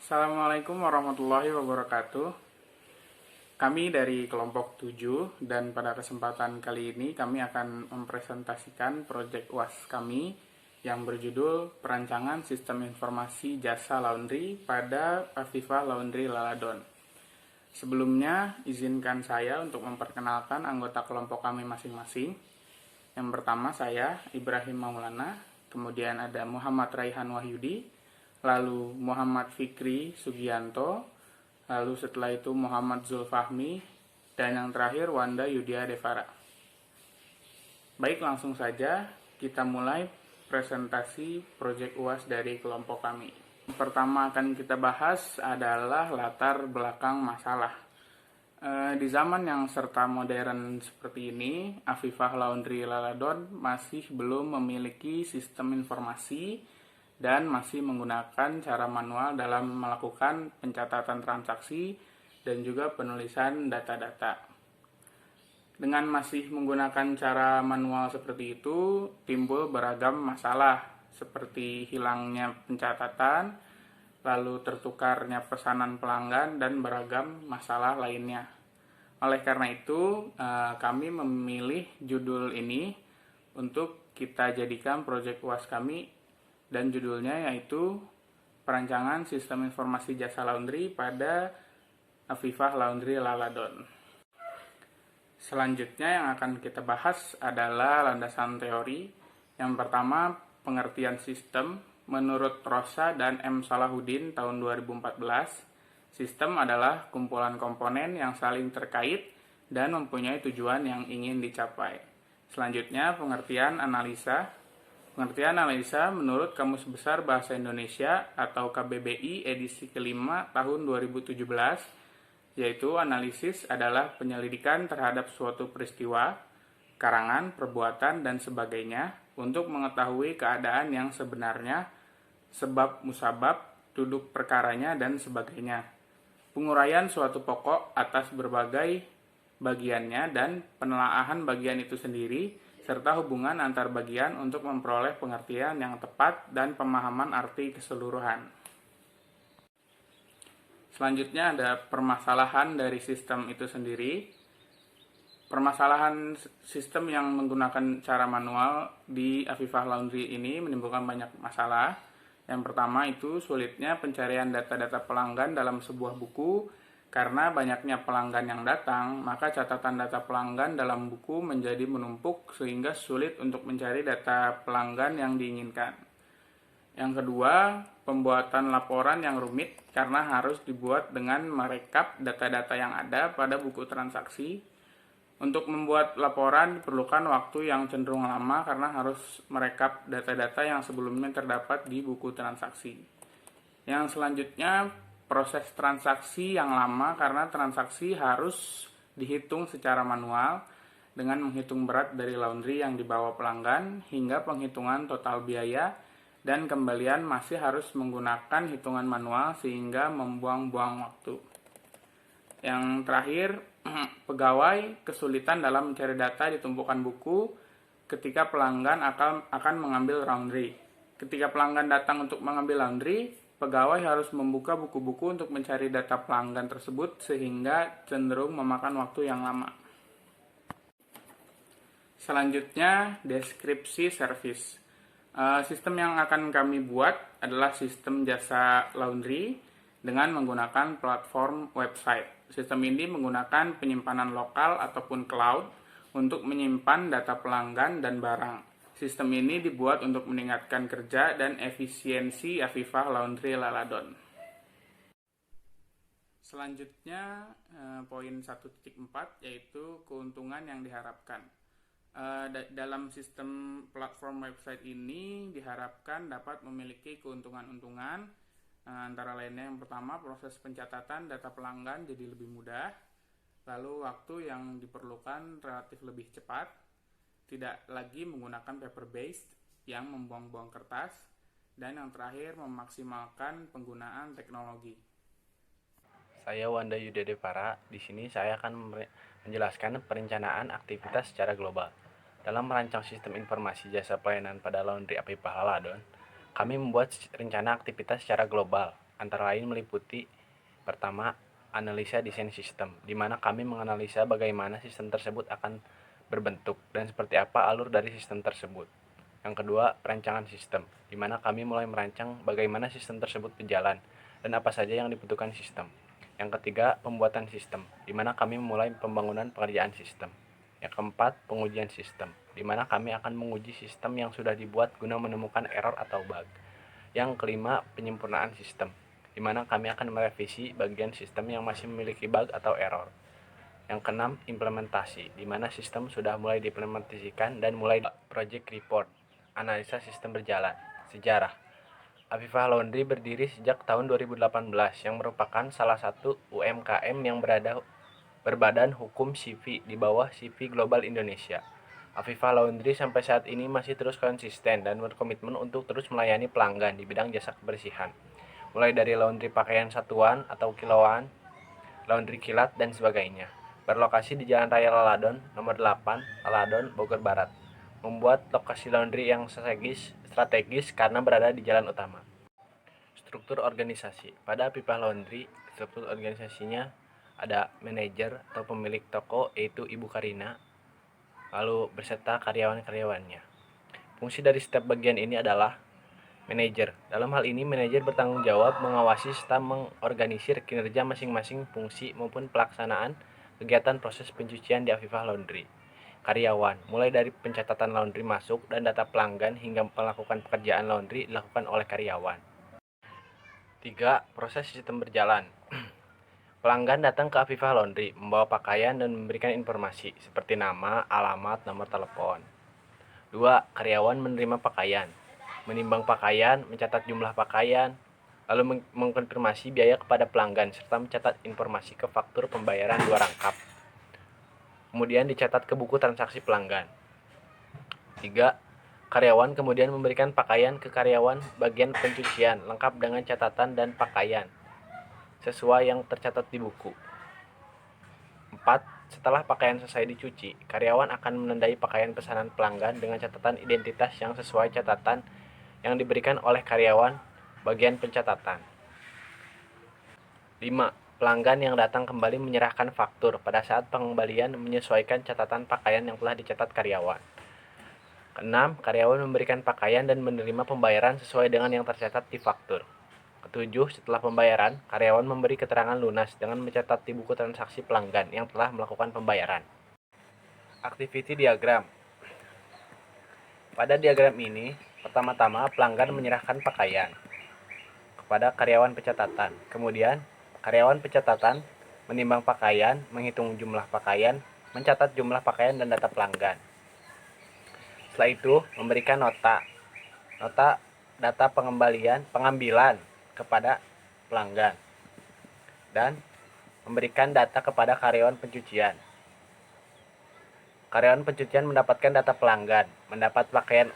Assalamualaikum warahmatullahi wabarakatuh. Kami dari kelompok 7 dan pada kesempatan kali ini kami akan mempresentasikan proyek UAS kami yang berjudul Perancangan Sistem Informasi Jasa Laundry pada Afifah Laundry Laladon. Sebelumnya, izinkan saya untuk memperkenalkan anggota kelompok kami masing-masing. Yang pertama saya, Ibrahim Maulana, kemudian ada Muhammad Raihan Wahyudi, lalu Muhammad Fikri Sugianto, lalu setelah itu Muhammad Zulfahmi, dan yang terakhir Wanda Yudia Devara. Baik, langsung saja kita mulai presentasi proyek UAS dari kelompok kami. Pertama akan kita bahas adalah latar belakang masalah. Di zaman yang serta modern seperti ini, Afifah Laundry Laladon masih belum memiliki sistem informasi dan masih menggunakan cara manual dalam melakukan pencatatan transaksi dan juga penulisan data-data. Dengan masih menggunakan cara manual seperti itu, timbul beragam masalah seperti hilangnya pencatatan, lalu tertukarnya pesanan pelanggan, dan beragam masalah lainnya. Oleh karena itu, kami memilih judul ini untuk kita jadikan proyek UAS kami, dan judulnya yaitu Perancangan Sistem Informasi Jasa Laundry pada Afifah Laundry Laladon. Selanjutnya yang akan kita bahas adalah landasan teori. Yang pertama, pengertian sistem. Menurut Rosa dan M. Salahuddin tahun 2014, sistem adalah kumpulan komponen yang saling terkait dan mempunyai tujuan yang ingin dicapai. Selanjutnya, pengertian analisa. Pengertian analisa menurut Kamus Besar Bahasa Indonesia atau KBBI edisi kelima tahun 2017, yaitu analisis adalah penyelidikan terhadap suatu peristiwa, karangan, perbuatan, dan sebagainya untuk mengetahui keadaan yang sebenarnya, sebab musabab, duduk perkaranya, dan sebagainya. Penguraian suatu pokok atas berbagai bagiannya dan penelaahan bagian itu sendiri, serta hubungan antar bagian untuk memperoleh pengertian yang tepat dan pemahaman arti keseluruhan. Selanjutnya ada permasalahan dari sistem itu sendiri. Permasalahan sistem yang menggunakan cara manual di Afifah Laundry ini menimbulkan banyak masalah. Yang pertama itu sulitnya pencarian data-data pelanggan dalam sebuah buku. Karena banyaknya pelanggan yang datang, maka catatan data pelanggan dalam buku menjadi menumpuk sehingga sulit untuk mencari data pelanggan yang diinginkan. Yang kedua, pembuatan laporan yang rumit karena harus dibuat dengan merekap data-data yang ada pada buku transaksi. Untuk membuat laporan diperlukan waktu yang cenderung lama karena harus merekap data-data yang sebelumnya terdapat di buku transaksi. Yang selanjutnya, proses transaksi yang lama karena transaksi harus dihitung secara manual dengan menghitung berat dari laundry yang dibawa pelanggan hingga penghitungan total biaya dan kembalian masih harus menggunakan hitungan manual sehingga membuang-buang waktu. Yang terakhir, pegawai kesulitan dalam mencari data di tumpukan buku ketika pelanggan akan mengambil laundry. Ketika pelanggan datang untuk mengambil laundry, pegawai harus membuka buku-buku untuk mencari data pelanggan tersebut sehingga cenderung memakan waktu yang lama. Selanjutnya, deskripsi service. Sistem yang akan kami buat adalah sistem jasa laundry dengan menggunakan platform website. Sistem ini menggunakan penyimpanan lokal ataupun cloud untuk menyimpan data pelanggan dan barang. Sistem ini dibuat untuk meningkatkan kerja dan efisiensi Afifah Laundry Laladon. Selanjutnya, poin 1.4 yaitu keuntungan yang diharapkan. Dalam sistem platform website ini diharapkan dapat memiliki keuntungan-untungan, antara lainnya yang pertama, proses pencatatan data pelanggan jadi lebih mudah, lalu waktu yang diperlukan relatif lebih cepat, tidak lagi menggunakan paper-based yang membuang-buang kertas, dan yang terakhir memaksimalkan penggunaan teknologi. Saya Wanda Yudia Devara. Di sini saya akan menjelaskan perencanaan aktivitas secara global. Dalam merancang sistem informasi jasa pelayanan pada laundry Afifah Laladon, kami membuat rencana aktivitas secara global. antara lain meliputi pertama, analisa desain sistem, di mana kami menganalisa bagaimana sistem tersebut akan berbentuk dan seperti apa alur dari sistem tersebut. Yang kedua, perancangan sistem, di mana kami mulai merancang bagaimana sistem tersebut berjalan dan apa saja yang dibutuhkan sistem. Yang ketiga, pembuatan sistem, di mana kami memulai pembangunan pekerjaan sistem. Yang keempat, pengujian sistem, di mana kami akan menguji sistem yang sudah dibuat guna menemukan error atau bug. Yang kelima, penyempurnaan sistem, di mana kami akan merevisi bagian sistem yang masih memiliki bug atau error. Yang keenam, implementasi, di mana sistem sudah mulai diimplementasikan dan mulai project report, analisa sistem berjalan. Sejarah, Afifah Laundry berdiri sejak tahun 2018 yang merupakan salah satu UMKM yang berbadan hukum CV di bawah CV Global Indonesia. Afifah Laundry sampai saat ini masih terus konsisten dan berkomitmen untuk terus melayani pelanggan di bidang jasa kebersihan, mulai dari laundry pakaian satuan atau kiloan, laundry kilat, dan sebagainya. Berlokasi di Jalan Raya Laladon, nomor 8, Laladon, Bogor Barat. Membuat lokasi laundry yang strategis karena berada di jalan utama. Struktur organisasi. Pada Afifah Laundry, struktur organisasinya ada manajer atau pemilik toko yaitu Ibu Karina, lalu beserta karyawan-karyawannya. Fungsi dari setiap bagian ini adalah manajer. Dalam hal ini, manajer bertanggung jawab mengawasi serta mengorganisir kinerja masing-masing fungsi maupun pelaksanaan kegiatan proses pencucian di Afifah Laundry. Karyawan, mulai dari pencatatan laundry masuk dan data pelanggan hingga melakukan pekerjaan laundry dilakukan oleh karyawan. 3. Proses sistem berjalan. Pelanggan datang ke Afifah Laundry, membawa pakaian dan memberikan informasi seperti nama, alamat, nomor telepon. 2. Karyawan menerima pakaian, menimbang pakaian, mencatat jumlah pakaian, lalu mengkonfirmasi biaya kepada pelanggan, serta mencatat informasi ke faktur pembayaran 2 rangkap. Kemudian dicatat ke buku transaksi pelanggan. 3. Karyawan kemudian memberikan pakaian ke karyawan bagian pencucian, lengkap dengan catatan dan pakaian, sesuai yang tercatat di buku. 4. Setelah pakaian selesai dicuci, karyawan akan menandai pakaian pesanan pelanggan dengan catatan identitas yang sesuai catatan yang diberikan oleh karyawan bagian pencatatan. 5. Pelanggan yang datang kembali menyerahkan faktur pada saat pengembalian menyesuaikan catatan pakaian yang telah dicatat karyawan. 6. Karyawan memberikan pakaian dan menerima pembayaran sesuai dengan yang tercatat di faktur. 7. Setelah pembayaran, karyawan memberi keterangan lunas dengan mencatat di buku transaksi pelanggan yang telah melakukan pembayaran. Activity diagram. Pada diagram ini, pertama-tama pelanggan menyerahkan pakaian kepada karyawan pencatatan. Kemudian, karyawan pencatatan menimbang pakaian, menghitung jumlah pakaian, mencatat jumlah pakaian dan data pelanggan. Setelah itu, memberikan nota data pengambilan kepada pelanggan, dan memberikan data kepada karyawan pencucian. Karyawan pencucian mendapatkan data pelanggan, mendapat pakaian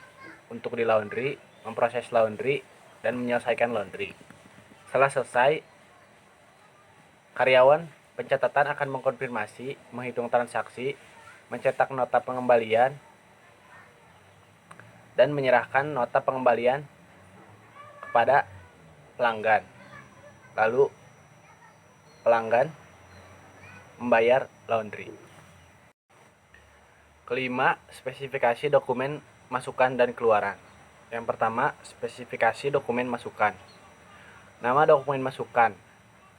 untuk di laundry, memproses laundry, dan menyelesaikan laundry. Setelah selesai, karyawan pencatatan akan mengkonfirmasi, menghitung transaksi, mencetak nota pengembalian, dan menyerahkan nota pengembalian kepada pelanggan. Lalu pelanggan membayar laundry. Kelima, spesifikasi dokumen masukan dan keluaran. Yang pertama, spesifikasi dokumen masukan. Nama dokumen masukan,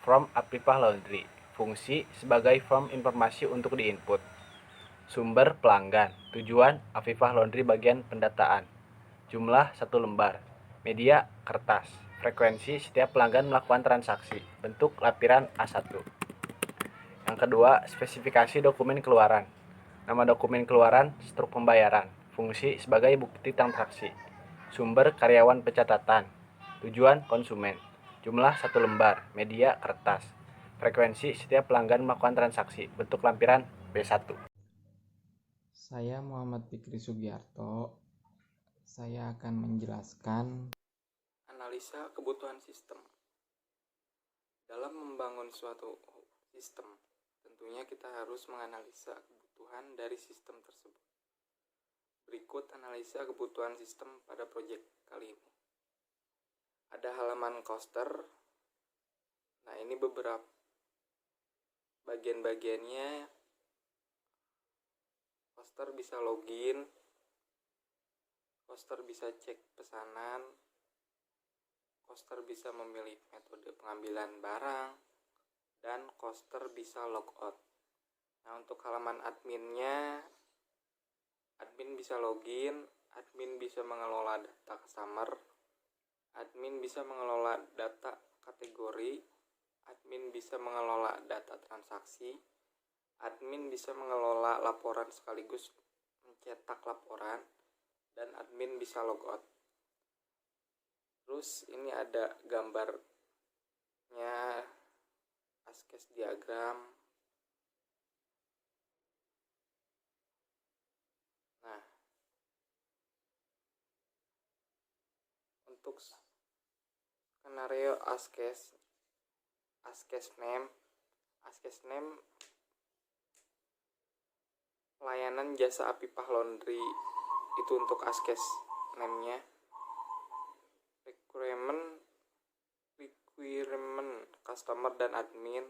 Form Afifah Laundry. Fungsi sebagai form informasi untuk diinput. Sumber pelanggan. Tujuan Afifah Laundry bagian pendataan. Jumlah 1 lembar. Media kertas. Frekuensi setiap pelanggan melakukan transaksi. Bentuk lampiran A1. Yang kedua, spesifikasi dokumen keluaran. Nama dokumen keluaran, struk pembayaran. Fungsi sebagai bukti transaksi. Sumber karyawan pencatatan. Tujuan konsumen. Jumlah 1 lembar. Media kertas. Frekuensi setiap pelanggan melakukan transaksi. Bentuk lampiran B1. Saya Muhammad Fikri Sugiarto. Saya akan menjelaskan analisa kebutuhan sistem. Dalam membangun suatu sistem, tentunya kita harus menganalisa kebutuhan dari sistem tersebut. Berikut analisa kebutuhan sistem pada proyek kali ini. Ada halaman coaster Nah, ini beberapa bagian-bagiannya. Hoster bisa login, hoster bisa cek pesanan, hoster bisa memilih metode pengambilan barang, dan hoster bisa logout. Nah, untuk halaman adminnya, admin bisa login, admin bisa mengelola data customer, admin bisa mengelola data kategori, admin bisa mengelola data transaksi, admin bisa mengelola laporan sekaligus mencetak laporan, dan admin bisa logout. Terus ini ada gambarnya, ASCII diagram. Nah, untuk skenario ASCII name pelayanan jasa Apipah Laundry itu untuk ASCII name-nya. Requirement customer dan admin,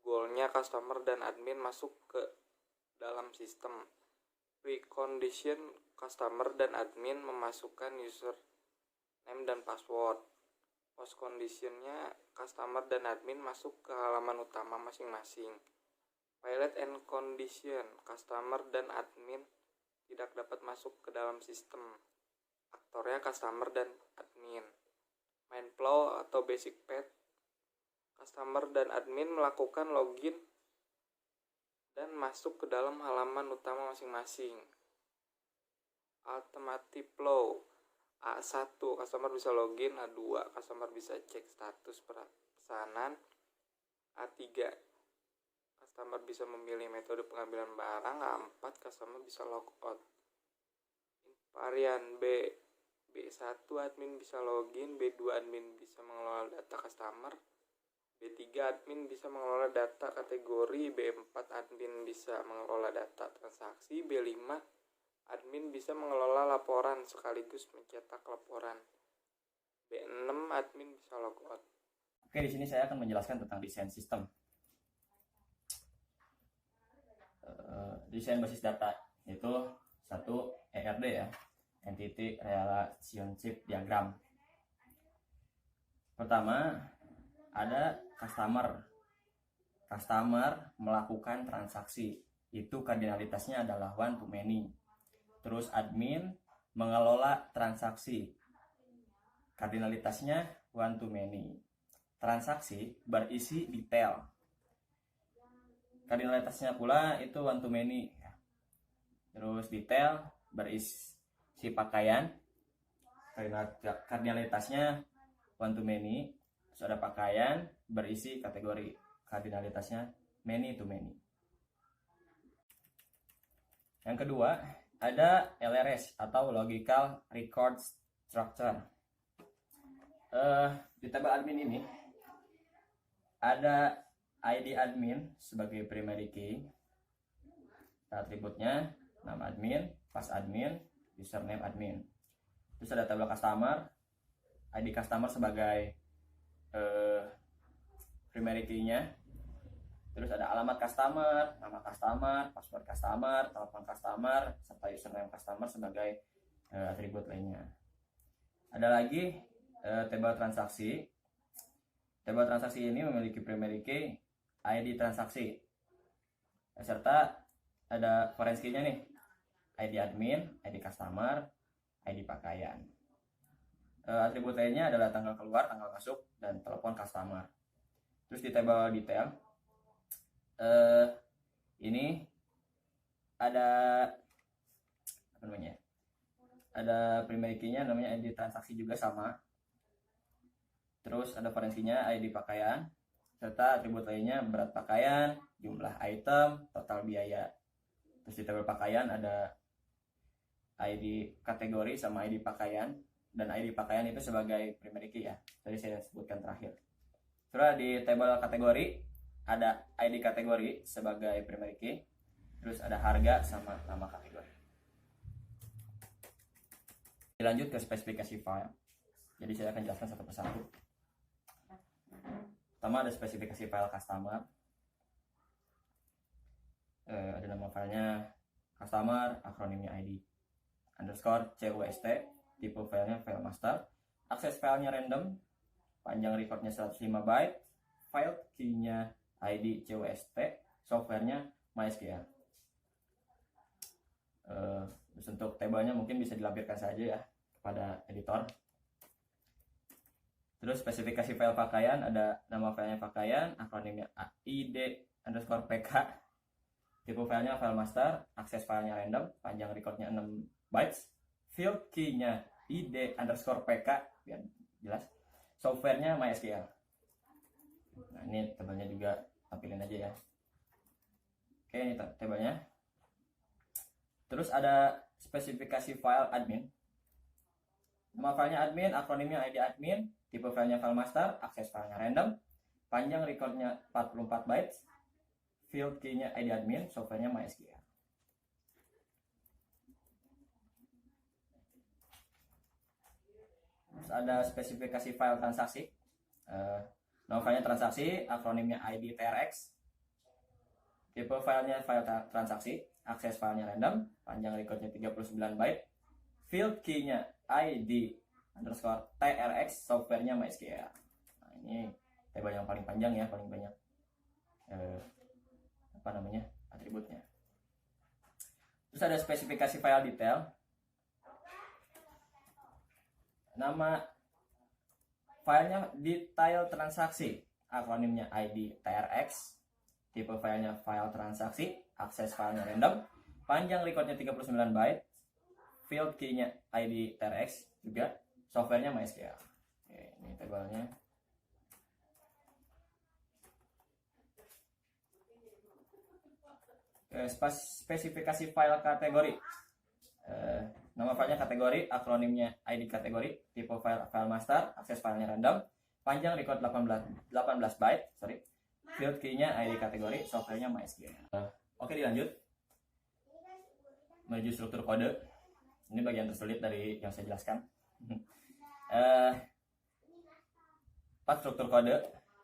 goalnya customer dan admin masuk ke dalam sistem. Precondition customer dan admin memasukkan user name dan password. Post conditionnya customer dan admin masuk ke halaman utama masing-masing. Pilot and condition customer dan admin tidak dapat masuk ke dalam sistem. Aktornya customer dan admin. Main flow atau basic path, customer dan admin melakukan login dan masuk ke dalam halaman utama masing-masing. Alternative flow, A1 customer bisa login, A2 customer bisa cek status pesanan, A3 customer bisa memilih metode pengambilan barang, A4 customer bisa logout. Varian B1 admin bisa login, B2 admin bisa mengelola data customer, B3 admin bisa mengelola data kategori, B4 admin bisa mengelola data transaksi, B5 admin bisa mengelola laporan sekaligus mencetak laporan, B6 admin bisa logout. Oke, di sini saya akan menjelaskan tentang desain sistem. Desain basis data itu satu ERD ya, Entity Relationship Diagram. Pertama, ada customer. Customer melakukan transaksi, itu kardinalitasnya adalah one to many. Terus admin mengelola transaksi, kardinalitasnya one to many. Transaksi berisi detail, kardinalitasnya pula itu one to many. Terus detail berisi pakaian, kardinalitasnya one to many. Terus ada pakaian berisi kategori, kardinalitasnya many to many. Yang kedua, ada LRS atau Logical Record Structure. Di tabel admin ini ada ID admin sebagai primary key, atributnya nama admin, pass admin, username admin. Terus ada tabel customer, ID customer sebagai primary key-nya. Terus ada alamat customer, nama customer, password customer, telepon customer, serta username customer sebagai atribut lainnya. Ada lagi tabel transaksi. Tabel transaksi ini memiliki primary key, ID transaksi, serta ada foreign key-nya nih, ID admin, ID customer, ID pakaian. Atribut lainnya adalah tanggal keluar, tanggal masuk, dan telepon customer. Terus di tabel detail ini ada apa namanya? Ada primary key-nya namanya ID transaksi juga sama. Terus ada foreign key-nya ID pakaian, serta atribut lainnya berat pakaian, jumlah item, total biaya. Terus di tabel pakaian ada ID kategori sama ID pakaian, dan ID pakaian itu sebagai primary key ya, tadi saya sebutkan terakhir. Terus di tabel kategori ada ID kategori sebagai primary key, terus ada harga sama nama kategori. Lanjut ke spesifikasi file. Jadi saya akan jelaskan satu persatu. Pertama ada spesifikasi file customer. Ada nama filenya customer, akronimnya ID underscore CUST, tipe filenya file master, akses filenya random, panjang recordnya 105 byte, file key-nya ID CUST, softwarenya MySQL. Terus untuk tabelnya mungkin bisa dilampirkan saja ya kepada editor. Terus spesifikasi file pakaian, ada nama filenya pakaian, akronimnya ID underscore PK, tipe filenya file master, akses filenya random, panjang recordnya 6 bytes, field key-nya ID underscore PK, biar jelas, softwarenya MySQL. Nah ini tabelnya juga tampilin aja ya. Oke, ini tabelnya. Terus ada spesifikasi file admin. Nama filenya admin, akronimnya ID admin, tipe filenya file master, akses filenya random, panjang recordnya 44 bytes, field key-nya ID admin, softwarenya MySQL. Terus ada spesifikasi file transaksi. Nama filenya transaksi, akronimnya ID TRX, tipe filenya file transaksi, akses filenya random, panjang recordnya 39 byte, field key-nya ID underscore TRX, softwarenya MySQL. Nah ini tabel yang paling panjang ya, paling banyak atributnya. Terus ada spesifikasi file detail. Nama filenya detail transaksi, akronimnya ID TRX, tipe filenya file transaksi, akses filenya random, panjang recordnya 39 byte, field key-nya ID TRX juga, softwarenya MySQL. Oke, ini tabelnya. Spesifikasi file kategori. Nama filenya kategori, akronimnya ID kategori, tipe file master, akses filenya random, panjang record 18 byte, field key-nya ID kategori, softwarenya MySQL. Oke, dilanjut menuju struktur kode. Ini bagian tersulit dari yang saya jelaskan. 4 struktur kode.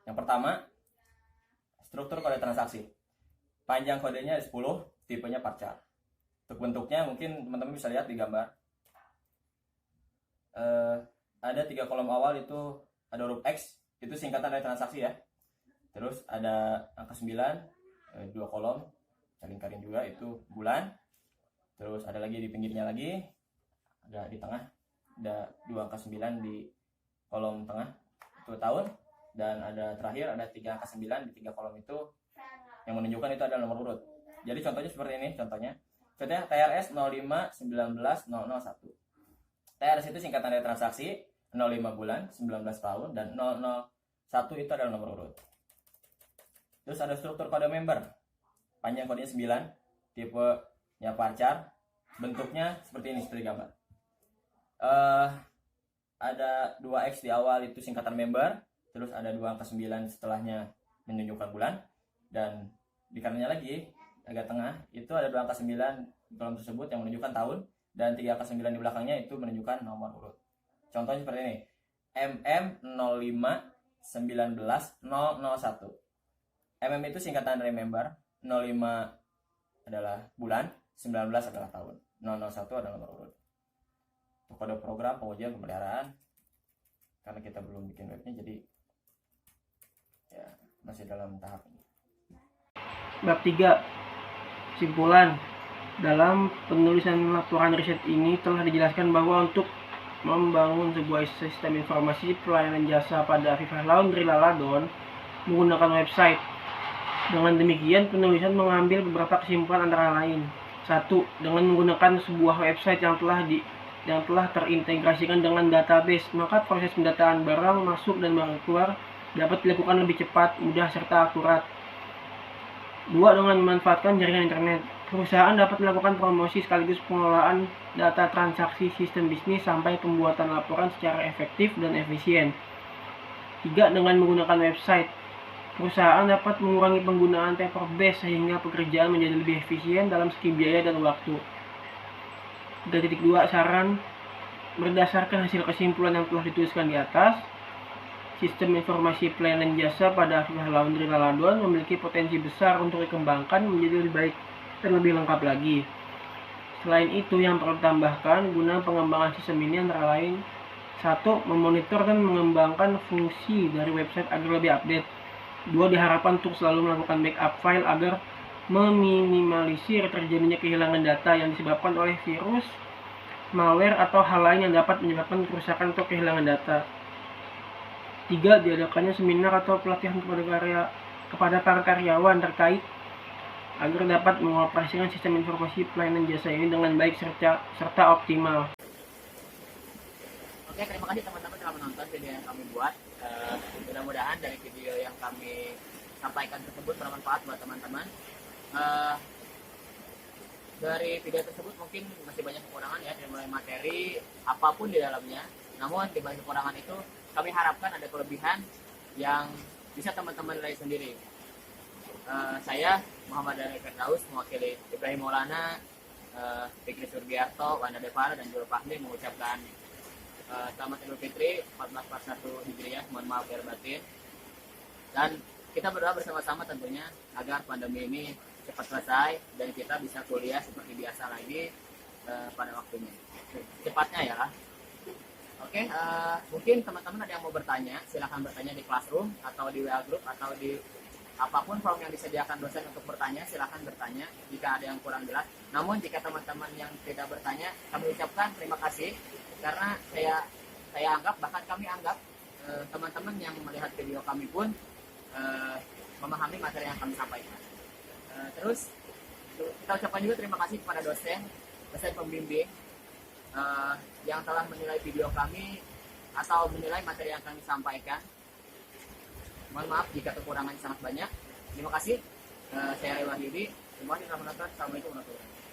Yang pertama, struktur kode transaksi. Panjang kodenya 10, tipenya parchar. Untuk bentuknya mungkin teman-teman bisa lihat di gambar. Ada 3 kolom awal, itu ada huruf X, itu singkatan dari transaksi ya. Terus ada angka 9, 2 kolom, lingkarin juga, itu bulan. Terus ada lagi di pinggirnya lagi, ada di tengah, ada 2 angka 9 di kolom tengah, itu tahun. Dan ada terakhir, ada 3 angka 9 di 3 kolom itu, yang menunjukkan itu adalah nomor urut. Jadi contohnya seperti ini, contohnya TRS 05/19/001. TRS itu singkatan dari transaksi, 05 bulan, 19 tahun, dan 001 itu adalah nomor urut. Terus ada struktur kode member. Panjang kodenya 9, tipenya parchar, bentuknya seperti ini, seperti gambar. Ada 2X di awal, itu singkatan member, terus ada 2 angka 9 setelahnya menunjukkan bulan, dan di kanannya lagi agak tengah itu ada 2 angka 9 di kolom tersebut yang menunjukkan tahun, dan 3 angka 9 di belakangnya itu menunjukkan nomor urut. Contohnya seperti ini, MM05/19/001. MM itu singkatan dari member, 05 adalah bulan, 19 adalah tahun, 001 adalah nomor urut. Untuk kode program pengujian pemeliharaan, karena kita belum bikin webnya, jadi ya masih dalam tahap ini. Bab 3. Kesimpulan. Dalam penulisan laporan riset ini telah dijelaskan bahwa untuk membangun sebuah sistem informasi pelayanan jasa pada Viva Laundry Laladon menggunakan website. Dengan demikian, penulisan mengambil beberapa kesimpulan antara lain. 1. Dengan menggunakan sebuah website yang telah terintegrasikan dengan database, maka proses pendataan barang masuk dan barang keluar dapat dilakukan lebih cepat, mudah, serta akurat. 2. Dengan memanfaatkan jaringan internet, perusahaan dapat melakukan promosi sekaligus pengelolaan data transaksi sistem bisnis sampai pembuatan laporan secara efektif dan efisien. 3. Dengan menggunakan website, perusahaan dapat mengurangi penggunaan paper base sehingga pekerjaan menjadi lebih efisien dalam segi biaya dan waktu. 3.2. Saran berdasarkan hasil kesimpulan yang telah dituliskan di atas. Sistem informasi pelayanan jasa pada Afifah Laundry Laladuan memiliki potensi besar untuk dikembangkan menjadi lebih baik dan lebih lengkap lagi. Selain itu, yang perlu ditambahkan guna pengembangan sistem ini antara lain: 1. Memonitor dan mengembangkan fungsi dari website agar lebih update. 2. Diharapkan untuk selalu melakukan backup file agar meminimalisir terjadinya kehilangan data yang disebabkan oleh virus, malware, atau hal lain yang dapat menyebabkan kerusakan atau kehilangan data. 3. Diadakannya seminar atau pelatihan kepada para karyawan terkait agar dapat mengoperasikan sistem informasi pelayanan jasa ini dengan baik serta optimal. Oke, terima kasih teman-teman telah menonton video yang kami buat. Mudah-mudahan dari video yang kami sampaikan tersebut bermanfaat buat teman-teman. Dari video tersebut mungkin masih banyak kekurangan ya, dari mulai materi apapun di dalamnya. Namun di balik kekurangan itu kami harapkan ada kelebihan yang bisa teman-teman nilai sendiri. Saya Muhammad Daniel Firdaus mewakili Ibrahim Maulana, Fikri Surgiarto, Wanda Devara, dan Jul Fahmi mengucapkan selamat Idul Fitri 1441 Hijriah, mohon maaf lahir batin. Dan kita berdoa bersama-sama tentunya agar pandemi ini cepat selesai dan kita bisa kuliah seperti biasa lagi pada waktunya. Cepatnya ya lah. Oke, mungkin teman-teman ada yang mau bertanya, silahkan bertanya di Classroom atau di WA Group atau di apapun form yang disediakan dosen untuk bertanya, silahkan bertanya jika ada yang kurang jelas. Namun jika teman-teman yang tidak bertanya, kami ucapkan terima kasih karena saya anggap, bahkan kami anggap teman-teman yang melihat video kami pun memahami materi yang kami sampaikan. Terus kita ucapkan juga terima kasih kepada dosen pembimbing yang telah menilai video kami atau menilai materi yang kami sampaikan. Mohon maaf jika kekurangannya sangat banyak. Terima kasih. Saya Ray Wahyudi. Terima kasih telah menonton. Assalamualaikum warahmatullahi wabarakatuh.